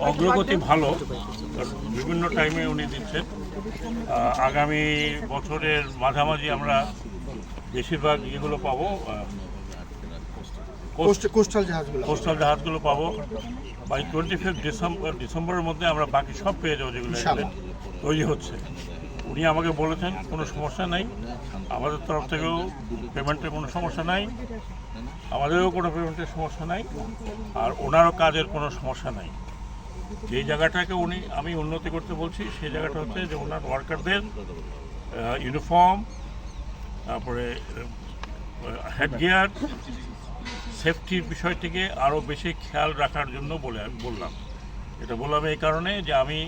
অগ্রগতি ভালো, বিভিন্ন টাইমে উনি দিচ্ছেন। আগামী বছরের মাঝামাঝি আমরা বেশিরভাগ ইয়েগুলো পাবো, কোস্টাল জাহাজগুলো পাবো। বাই 25 ডিসেম্বরের মধ্যে আমরা বাকি সব পেয়ে যাবো, যেগুলো তৈরি হচ্ছে। উনি আমাকে বলেছেন কোনো সমস্যা নাই, আমাদের তরফ থেকেও পেমেন্টের কোনো সমস্যা নাই, আমাদেরও কোনো পেমেন্টের সমস্যা নাই, আর ওনারও কাজের কোনো সমস্যা নাই। যেই জায়গাটাকে আমি উন্নতি করতে বলছি, সেই জায়গাটা হচ্ছে যে ওনার ওয়ার্কারদের ইউনিফর্ম, তারপরে হেড গিয়ার, সেফটির বিষয়টিকে আরও বেশি খেয়াল রাখার জন্য আমি বললাম। এটা বললাম এই কারণে যে আমি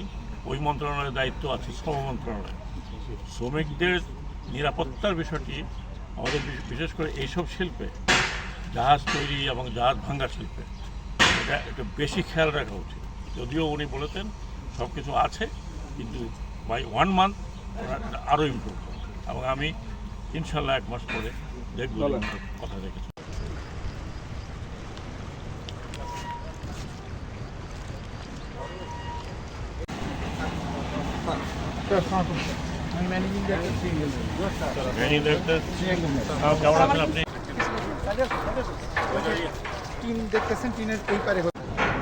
ওই মন্ত্রণালয়ের দায়িত্ব আছে, শ্রম মন্ত্রণালয়। শ্রমিকদের নিরাপত্তার বিষয়টি আমাদের বিশেষ করে এইসব শিল্পে, জাহাজ তৈরি এবং জাহাজ ভাঙ্গা শিল্পে, এটা একটু বেশি খেয়াল রাখা উচিত। যদিও উনি বলেছেন সব কিছু আছে, কিন্তু বাই 1 মান্থ আরও ইমপ্রুভ করবে, এবং আমি ইনশাল্লাহ 1 মাস পরে দেখব কথা রেখেছি। কেমন আছেন আপনি? টিন দেখতেছেন, টিনের এই পারে।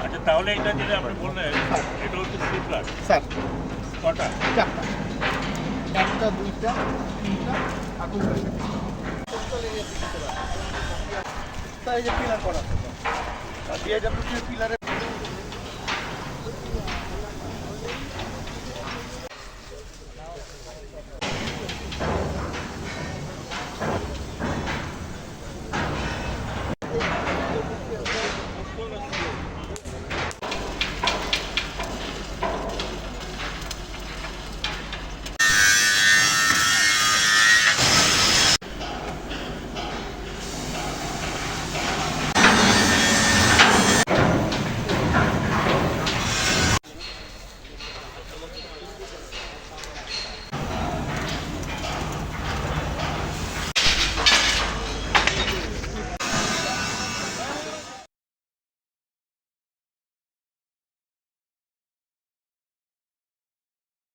আচ্ছা, তাহলে এটা যেটা আপনি বললেন, এটা হচ্ছে সি প্লাস। স্যার কটা? 4টা, 1টা 2টা 3টা আগুন হয়েছে। কোস্টাল এরিয়া দিতে পারে তাই যে পিলার করা আছে, বিআইডব্লিউ পিলারের